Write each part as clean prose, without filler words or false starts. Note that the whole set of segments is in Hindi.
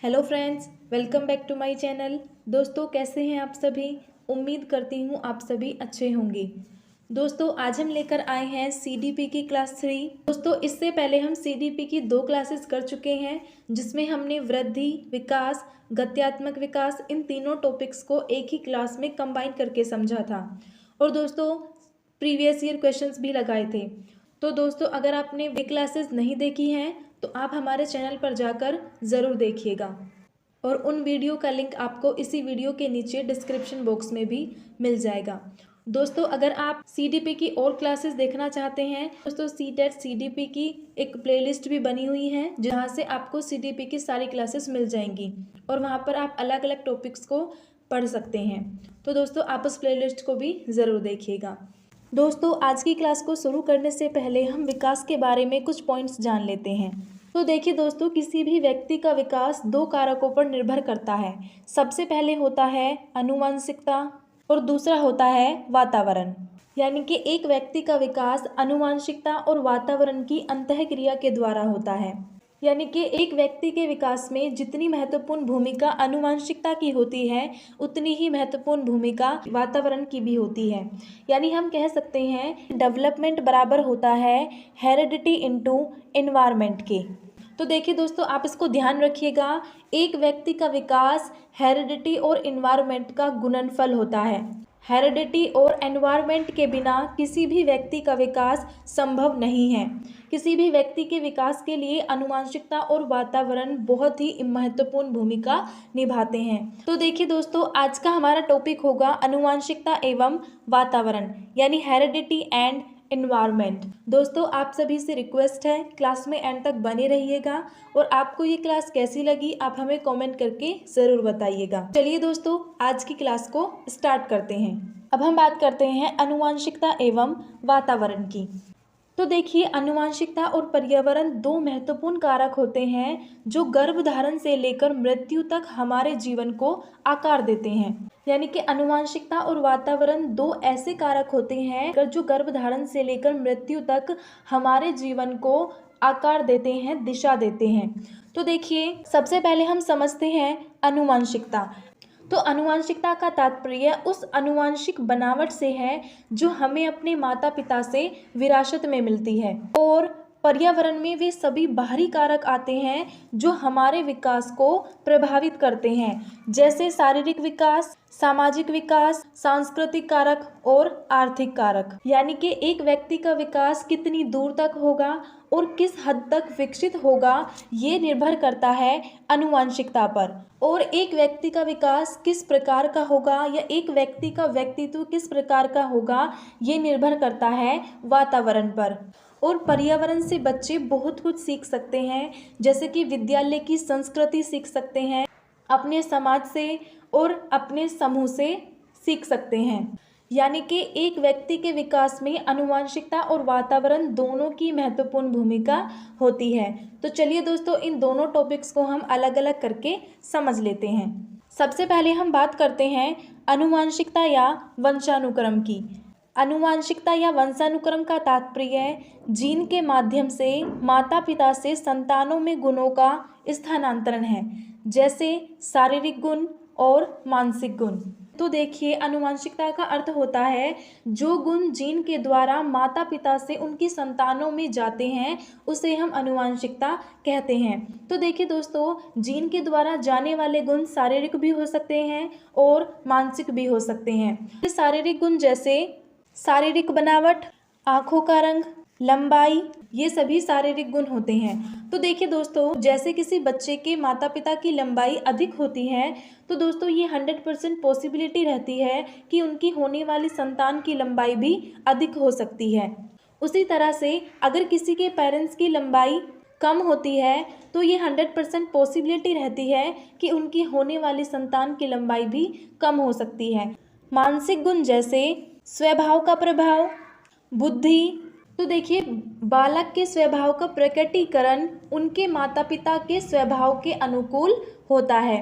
Hello friends, welcome back to my channel. दोस्तों, कैसे हैं आप सभी। उम्मीद करती हूँ आप सभी अच्छे होंगे। दोस्तों, आज हम लेकर आए हैं सीडीपी की क्लास 3। दोस्तों, इससे पहले हम सीडीपी की 2 क्लासेस कर चुके हैं, जिसमें हमने वृद्धि, विकास, गत्यात्मक विकास इन तीनों टॉपिक्स को एक ही क्लास में कंबाइन करके समझा था। और दोस्तों, प्रीवियस ईयर क्वेश्चंस भी लगाए थे। तो दोस्तों, अगर आपने वे क्लासेस नहीं देखी हैं तो आप हमारे चैनल पर जाकर ज़रूर देखिएगा, और उन वीडियो का लिंक आपको इसी वीडियो के नीचे डिस्क्रिप्शन बॉक्स में भी मिल जाएगा। दोस्तों, अगर आप सीडीपी की और क्लासेस देखना चाहते हैं दोस्तों, सीटेट सीडीपी की एक प्लेलिस्ट भी बनी हुई है, जहाँ से आपको सीडीपी की सारी क्लासेस मिल जाएंगी और वहाँ पर आप अलग अलग टॉपिक्स को पढ़ सकते हैं। तो दोस्तों, आप उस प्लेलिस्ट को भी ज़रूर देखिएगा। दोस्तों, आज की क्लास को शुरू करने से पहले हम विकास के बारे में कुछ पॉइंट्स जान लेते हैं। तो देखिए दोस्तों, किसी भी व्यक्ति का विकास 2 कारकों पर निर्भर करता है। सबसे पहले होता है आनुवंशिकता और दूसरा होता है वातावरण। यानी कि एक व्यक्ति का विकास आनुवंशिकता और वातावरण की अंतःक्रिया के द्वारा होता है। यानी कि एक व्यक्ति के विकास में जितनी महत्वपूर्ण भूमिका आनुवंशिकता की होती है, उतनी ही महत्वपूर्ण भूमिका वातावरण की भी होती है। यानी हम कह सकते हैं डेवलपमेंट बराबर होता है हेरिडिटी इनटू एनवायरनमेंट के। तो देखिए दोस्तों, आप इसको ध्यान रखिएगा, एक व्यक्ति का विकास हेरिडिटी और एनवायरनमेंट का गुणनफल होता है। हेरिडिटी और एनवायरनमेंट के बिना किसी भी व्यक्ति का विकास संभव नहीं है। किसी भी व्यक्ति के विकास के लिए आनुवंशिकता और वातावरण बहुत ही महत्वपूर्ण भूमिका निभाते हैं। तो देखिए दोस्तों, आज का हमारा टॉपिक होगा आनुवंशिकता एवं वातावरण, यानी हेरिडिटी एंड एनवायरनमेंट। दोस्तों, आप सभी से रिक्वेस्ट है, क्लास में एंड तक बने रहिएगा और आपको ये क्लास कैसी लगी आप हमें कमेंट करके ज़रूर बताइएगा। चलिए दोस्तों, आज की क्लास को स्टार्ट करते हैं। अब हम बात करते हैं आनुवंशिकता एवं वातावरण की। तो देखिए, आनुवंशिकता और पर्यावरण 2 महत्वपूर्ण कारक होते हैं जो गर्भधारण से लेकर मृत्यु तक हमारे जीवन को आकार देते हैं। यानी कि आनुवंशिकता और वातावरण 2 ऐसे कारक होते हैं जो गर्भधारण से लेकर मृत्यु तक हमारे जीवन को आकार देते हैं, दिशा देते हैं। तो देखिए, सबसे पहले हम समझते हैं आनुवंशिकता। तो आनुवंशिकता का तात्पर्य उस आनुवंशिक बनावट से है जो हमें अपने माता पिता से विरासत में मिलती है। और पर्यावरण में वे सभी बाहरी कारक आते हैं जो हमारे विकास को प्रभावित करते हैं, जैसे शारीरिक विकास, सामाजिक विकास, सांस्कृतिक कारक और आर्थिक कारक। यानी कि एक व्यक्ति का विकास कितनी दूर तक होगा और किस हद तक विकसित होगा, ये निर्भर करता है आनुवंशिकता पर। और एक व्यक्ति का विकास किस प्रकार का होगा या एक व्यक्ति का व्यक्तित्व किस प्रकार का होगा, ये निर्भर करता है वातावरण पर। और पर्यावरण से बच्चे बहुत कुछ सीख सकते हैं, जैसे कि विद्यालय की संस्कृति सीख सकते हैं, अपने समाज से और अपने समूह से सीख सकते हैं। यानी कि एक व्यक्ति के विकास में आनुवंशिकता और वातावरण दोनों की महत्वपूर्ण भूमिका होती है। तो चलिए दोस्तों, इन दोनों टॉपिक्स को हम अलग अलग करके समझ लेते हैं। सबसे पहले हम बात करते हैं आनुवंशिकता या वंशानुक्रम की। आनुवंशिकता या वंशानुक्रम का तात्पर्य जीन के माध्यम से माता पिता से संतानों में गुणों का स्थानांतरण है, जैसे शारीरिक गुण और मानसिक गुण। तो देखिए, आनुवंशिकता का अर्थ होता है जो गुण जीन के द्वारा माता पिता से उनकी संतानों में जाते हैं, उसे हम आनुवंशिकता कहते हैं। तो देखिए दोस्तों, जीन के द्वारा जाने वाले गुण शारीरिक भी हो सकते हैं और मानसिक भी हो सकते हैं। शारीरिक गुण जैसे शारीरिक बनावट, आँखों का रंग, लंबाई, ये सभी शारीरिक गुण होते हैं। तो देखिए दोस्तों, जैसे किसी बच्चे के माता पिता की लंबाई अधिक होती है, तो दोस्तों ये 100% पॉसिबिलिटी रहती है कि उनकी होने वाली संतान की लंबाई भी अधिक हो सकती है। उसी तरह से अगर किसी के पेरेंट्स की लंबाई कम होती है, तो ये 100% पॉसिबिलिटी रहती है कि उनकी होने वाली संतान की लंबाई भी कम हो सकती है। मानसिक गुण जैसे स्वभाव का प्रभाव, बुद्धि। तो देखिए, बालक के स्वभाव का प्रकटीकरण उनके माता पिता के स्वभाव के अनुकूल होता है।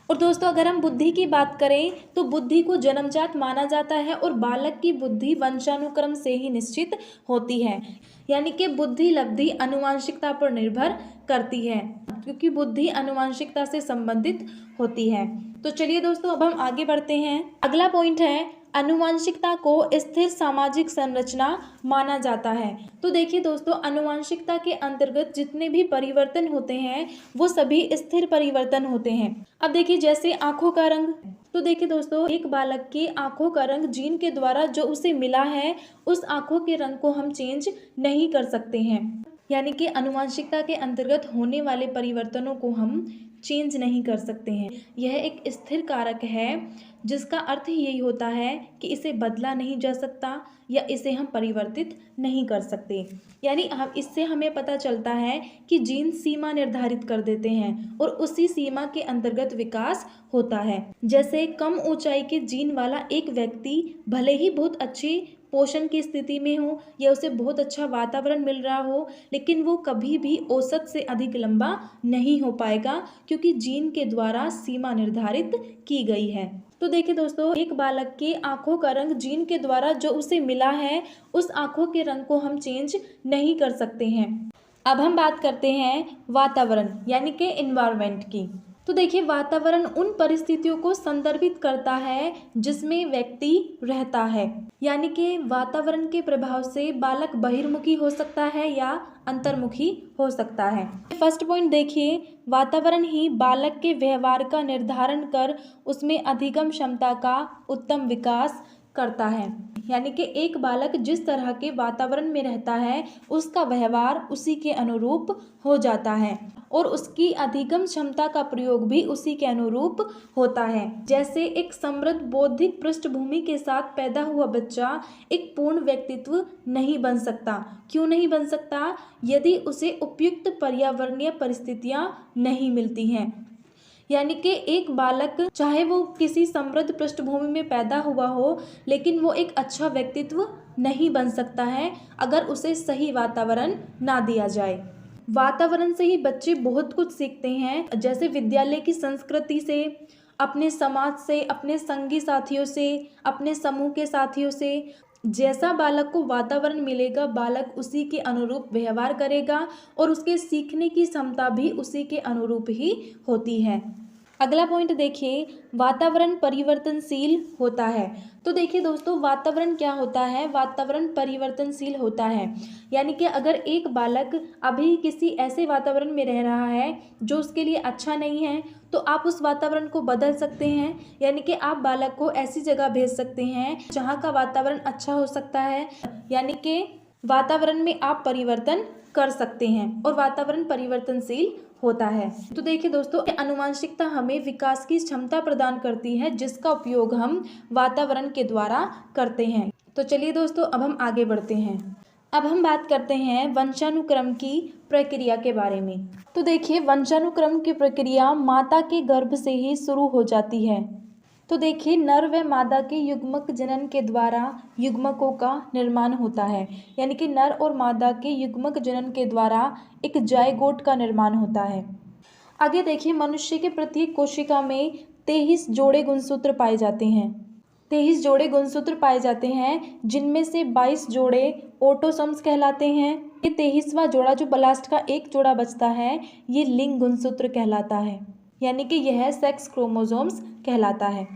और दोस्तों अगर हम बुद्धि की बात करें तो बुद्धि को जन्मजात माना जाता है और बालक की बुद्धि वंशानुक्रम से ही निश्चित होती है। यानी कि बुद्धि लब्धि आनुवंशिकता पर निर्भर करती है, क्योंकि बुद्धि आनुवंशिकता से संबंधित होती है। तो चलिए दोस्तों अब हम आगे बढ़ते हैं। अगला पॉइंट है आनुवंशिकता को स्थिर सामाजिक संरचना माना जाता है। तो देखिए दोस्तों आनुवंशिकता के अंतर्गत जितने भी परिवर्तन होते हैं वो सभी स्थिर परिवर्तन होते हैं। अब देखिए जैसे आंखों का रंग, तो देखिए दोस्तों एक बालक के आंखों का रंग जीन के द्वारा जो उसे मिला है उस आंखों के रंग को हम चेंज नहीं कर सकते हैं। यानी कि आनुवंशिकता के अंतर्गत होने वाले परिवर्तनों को हम चेंज नहीं कर सकते हैं। यह एक स्थिर कारक है जिसका अर्थ यही होता है कि इसे बदला नहीं जा सकता या इसे हम परिवर्तित नहीं कर सकते। यानी हम इससे हमें पता चलता है कि जीन सीमा निर्धारित कर देते हैं और उसी सीमा के अंतर्गत विकास होता है। जैसे कम ऊंचाई के जीन वाला एक व्यक्ति भले ही बहुत अच्छी पोषण की स्थिति में हो या उसे बहुत अच्छा वातावरण मिल रहा हो, लेकिन वो कभी भी औसत से अधिक लंबा नहीं हो पाएगा, क्योंकि जीन के द्वारा सीमा निर्धारित की गई है। तो देखिए दोस्तों एक बालक के आंखों का रंग जीन के द्वारा जो उसे मिला है उस आंखों के रंग को हम चेंज नहीं कर सकते हैं। अब हम बात करते हैं वातावरण यानी कि एनवायरनमेंट की। तो देखिए वातावरण उन परिस्थितियों को संदर्भित करता है जिसमें व्यक्ति रहता है। यानी कि वातावरण के प्रभाव से बालक बहिर्मुखी हो सकता है या अंतर्मुखी हो सकता है। फर्स्ट पॉइंट देखिए, वातावरण ही बालक के व्यवहार का निर्धारण कर उसमें अधिगम क्षमता का उत्तम विकास करता है। यानी कि एक बालक जिस तरह के वातावरण में रहता है उसका व्यवहार उसी के अनुरूप हो जाता है और उसकी अधिगम क्षमता का प्रयोग भी उसी के अनुरूप होता है। जैसे एक समृद्ध बौद्धिक पृष्ठभूमि के साथ पैदा हुआ बच्चा एक पूर्ण व्यक्तित्व नहीं बन सकता। क्यों नहीं बन सकता? यदि उसे उपयुक्त पर्यावरणीय परिस्थितियां नहीं मिलती हैं। यानी कि एक बालक चाहे वो किसी समृद्ध पृष्ठभूमि में पैदा हुआ हो, लेकिन वो एक अच्छा व्यक्तित्व नहीं बन सकता है अगर उसे सही वातावरण ना दिया जाए। वातावरण से ही बच्चे बहुत कुछ सीखते हैं, जैसे विद्यालय की संस्कृति से, अपने समाज से, अपने संगी साथियों से, अपने समूह के साथियों से। जैसा बालक को वातावरण मिलेगा बालक उसी के अनुरूप व्यवहार करेगा और उसके सीखने की क्षमता भी उसी के अनुरूप ही होती है। अगला पॉइंट देखिए, वातावरण परिवर्तनशील होता है। तो देखिए दोस्तों वातावरण क्या होता है? वातावरण परिवर्तनशील होता है। यानी कि अगर एक बालक अभी किसी ऐसे वातावरण में रह रहा है जो उसके लिए अच्छा नहीं है तो आप उस वातावरण को बदल सकते हैं। यानी कि आप बालक को ऐसी जगह भेज सकते हैं जहाँ का वातावरण अच्छा हो सकता है। यानी कि वातावरण में आप परिवर्तन कर सकते हैं और वातावरण परिवर्तनशील होता है। तो देखिए दोस्तों आनुवंशिकता हमें विकास की क्षमता प्रदान करती है जिसका उपयोग हम वातावरण के द्वारा करते हैं। तो चलिए दोस्तों अब हम आगे बढ़ते हैं। अब हम बात करते हैं वंशानुक्रम की प्रक्रिया के बारे में। तो देखिए वंशानुक्रम की प्रक्रिया माता के गर्भ से ही शुरू हो जाती है। तो देखिए नर व मादा के युग्मक जनन के द्वारा युग्मकों का निर्माण होता है। यानी कि नर और मादा के युग्मक जनन के द्वारा एक जायगोट का निर्माण होता है। आगे देखिए मनुष्य के प्रत्येक कोशिका में 23 जोड़े गुणसूत्र पाए जाते हैं। 23 जोड़े गुणसूत्र पाए जाते हैं जिनमें से 22 जोड़े ऑटोसोम्स कहलाते हैं। ये 23वां जोड़ा जो लास्ट का एक जोड़ा बचता है ये लिंग गुणसूत्र कहलाता है। यानी कि यह सेक्स क्रोमोसोम्स कहलाता है।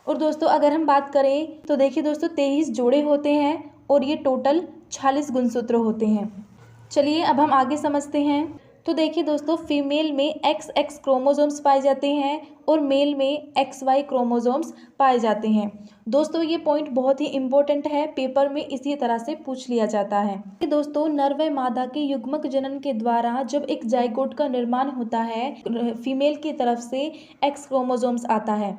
और दोस्तों अगर हम बात करें तो देखिए दोस्तों 23 जोड़े होते हैं और ये टोटल 46 गुणसूत्र होते हैं। चलिए अब हम आगे समझते हैं। तो देखिए दोस्तों फीमेल में XX क्रोमोसोम्स पाए जाते हैं और मेल में XY क्रोमोसोम्स पाए जाते हैं। दोस्तों ये पॉइंट बहुत ही इम्पोर्टेंट है, पेपर में इसी तरह से पूछ लिया जाता है। दोस्तों नर व मादा के युग्मक जनन के द्वारा जब एक जाइगोट का निर्माण होता है फीमेल की तरफ से X क्रोमोसोम्स आता है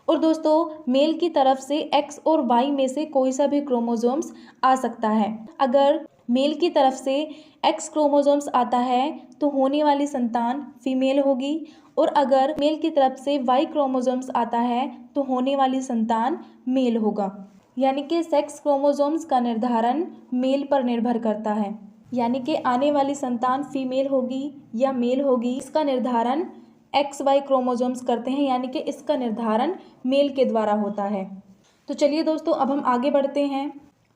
और दोस्तों मेल की तरफ से X और Y में से कोई सा भी क्रोमोसोम्स आ सकता है। अगर मेल की तरफ से X क्रोमोसोम्स आता है तो होने वाली संतान फीमेल होगी और अगर मेल की तरफ से Y क्रोमोसोम्स आता है तो होने वाली संतान मेल होगा। यानी कि सेक्स क्रोमोसोम्स का निर्धारण मेल पर निर्भर करता है। यानी कि आने वाली संतान फीमेल होगी या मेल होगी इसका निर्धारण XY क्रोमोसोम्स करते हैं, यानी कि इसका निर्धारण मेल के द्वारा होता है। तो चलिए दोस्तों, अब हम आगे बढ़ते हैं।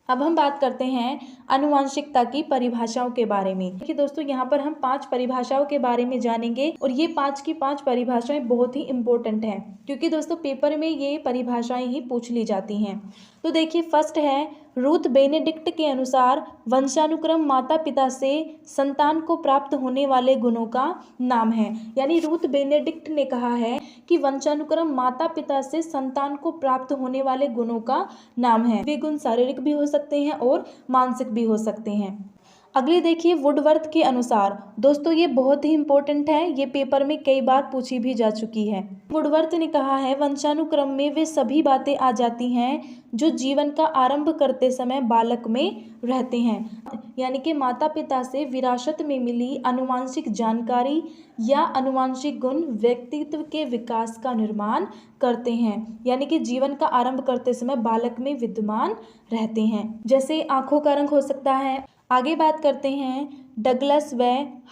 अब हम बात करते हैं आनुवंशिकता की परिभाषाओं के बारे में। देखिए दोस्तों, यहाँ पर हम 5 परिभाषाओं के बारे में जानेंगे और ये 5 की 5 परिभाषाएं बहुत ही इम्पोर्टेंट हैं, क्योंकि दोस्तों पेपर में ये परिभाषाएं ही पूछ ली जाती हैं। तो देखिए, फर्स्ट है, रूथ बेनेडिक्ट के अनुसार वंशानुक्रम माता पिता से संतान को प्राप्त होने वाले गुणों का नाम है। यानी रूथ बेनेडिक्ट ने कहा है कि वंशानुक्रम माता पिता से संतान को प्राप्त होने वाले गुणों का नाम है। वे गुण शारीरिक भी हो सकते हैं और मानसिक भी हो सकते हैं। अगली देखिए, वुडवर्थ के अनुसार, दोस्तों ये बहुत ही इंपॉर्टेंट है, ये पेपर में कई बार पूछी भी जा चुकी है। वुडवर्थ ने कहा है, वंशानुक्रम में वे सभी बातें आ जाती हैं जो जीवन का आरंभ करते समय बालक में रहते हैं। यानी कि माता पिता से विरासत में मिली आनुवांशिक जानकारी या आनुवांशिक गुण व्यक्तित्व के विकास का निर्माण करते हैं। यानी कि जीवन का आरंभ करते समय बालक में विद्यमान रहते हैं। जैसे आंखों का रंग हो सकता है। आगे बात करते हैं डगलस व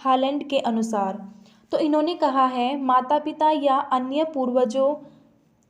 हॉलैंड के अनुसार। तो इन्होंने कहा है, माता पिता या अन्य पूर्वजों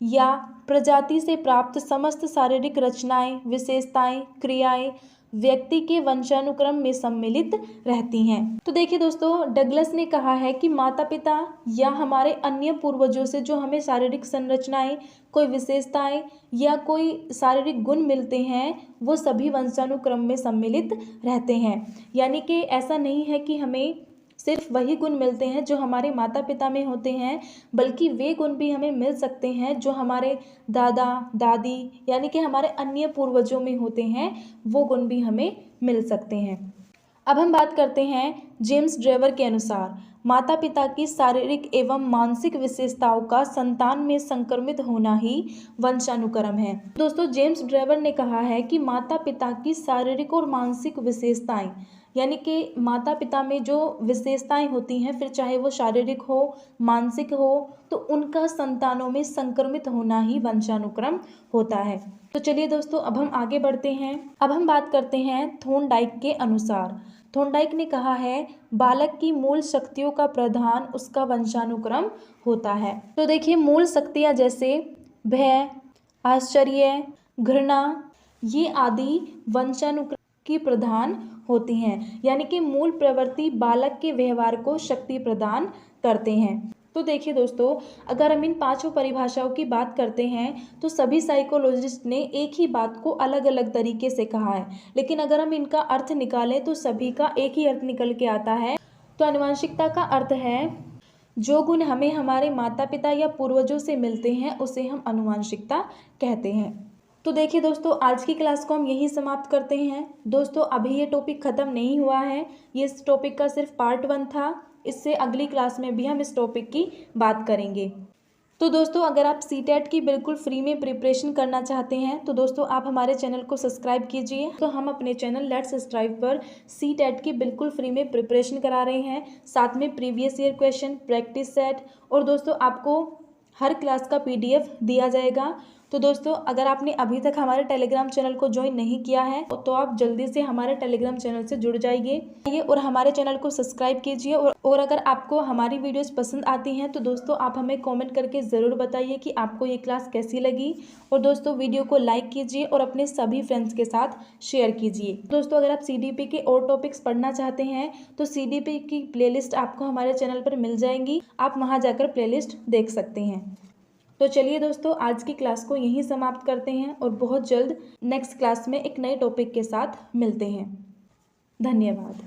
या प्रजाति से प्राप्त समस्त शारीरिक रचनाएं, विशेषताएं, क्रियाएं व्यक्ति के वंशानुक्रम में सम्मिलित रहती हैं। तो देखिए दोस्तों, डगलस ने कहा है कि माता पिता या हमारे अन्य पूर्वजों से जो हमें शारीरिक संरचनाएं, कोई विशेषताएं या कोई शारीरिक गुण मिलते हैं, वो सभी वंशानुक्रम में सम्मिलित रहते हैं। यानी कि ऐसा नहीं है कि हमें सिर्फ वही गुण मिलते हैं जो हमारे माता पिता में होते हैं, बल्कि वे गुण भी हमें मिल सकते हैं जो हमारे दादा दादी यानी कि हमारे अन्य पूर्वजों में होते हैं, वो गुण भी हमें मिल सकते हैं। अब हम बात करते हैं जेम्स ड्रेवर के अनुसार, माता पिता की शारीरिक एवं मानसिक विशेषताओं का संतान में संक्रमित होना ही वंशानुक्रम है। दोस्तों, जेम्स ड्रेवर ने कहा है कि माता पिता की शारीरिक और मानसिक विशेषताएं, यानी कि माता पिता में जो विशेषताएं होती हैं, फिर चाहे वो शारीरिक हो, मानसिक हो, तो उनका संतानों में संक्रमित होना ही वंशानुक्रम होता है। तो चलिए दोस्तों, अब हम आगे बढ़ते हैं। अब हम बात करते हैं थॉर्नडाइक के अनुसार। थॉर्नडाइक ने कहा है, बालक की मूल शक्तियों का प्रधान उसका वंशानुक्रम होता है। तो देखिए, मूल शक्तियाँ जैसे भय, आश्चर्य, घृणा, ये आदि वंशानुक्रम की प्रधान होती हैं। यानी कि मूल प्रवृत्ति बालक के व्यवहार को शक्ति प्रदान करते हैं। तो देखिए दोस्तों, अगर हम इन 5 परिभाषाओं की बात करते हैं, तो सभी साइकोलॉजिस्ट ने एक ही बात को अलग अलग तरीके से कहा है, लेकिन अगर हम इनका अर्थ निकालें तो सभी का एक ही अर्थ निकल के आता है। तो आनुवंशिकता का अर्थ है, जो गुण हमें हमारे माता पिता या पूर्वजों से मिलते हैं, उसे हम आनुवंशिकता कहते हैं। तो देखिए दोस्तों, आज की क्लास को हम यहीं समाप्त करते हैं। दोस्तों, अभी ये टॉपिक ख़त्म नहीं हुआ है, ये इस टॉपिक का सिर्फ पार्ट 1 था। इससे अगली क्लास में भी हम इस टॉपिक की बात करेंगे। तो दोस्तों, अगर आप सीटेट की बिल्कुल फ्री में प्रिपरेशन करना चाहते हैं, तो दोस्तों आप हमारे चैनल को सब्सक्राइब कीजिए। तो हम अपने चैनल लेट्स सब्सक्राइब पर सीटेट की बिल्कुल फ्री में प्रिपरेशन करा रहे हैं, साथ में previous year question, practice set, और दोस्तों आपको हर क्लास का PDF दिया जाएगा। तो दोस्तों, अगर आपने अभी तक हमारे टेलीग्राम चैनल को ज्वाइन नहीं किया है, तो आप जल्दी से हमारे टेलीग्राम चैनल से जुड़ जाइए और हमारे चैनल को सब्सक्राइब कीजिए। और अगर आपको हमारी वीडियोस पसंद आती हैं, तो दोस्तों आप हमें कमेंट करके ज़रूर बताइए कि आपको ये क्लास कैसी लगी। और दोस्तों, वीडियो को लाइक कीजिए और अपने सभी फ्रेंड्स के साथ शेयर कीजिए। दोस्तों, अगर आप CDP के और टॉपिक्स पढ़ना चाहते हैं, तो CDP की प्लेलिस्ट आपको हमारे चैनल पर मिल जाएंगी, आप वहाँ जाकर प्लेलिस्ट देख सकते हैं। तो चलिए दोस्तों, आज की क्लास को यहीं समाप्त करते हैं और बहुत जल्द नेक्स्ट क्लास में एक नए टॉपिक के साथ मिलते हैं। धन्यवाद।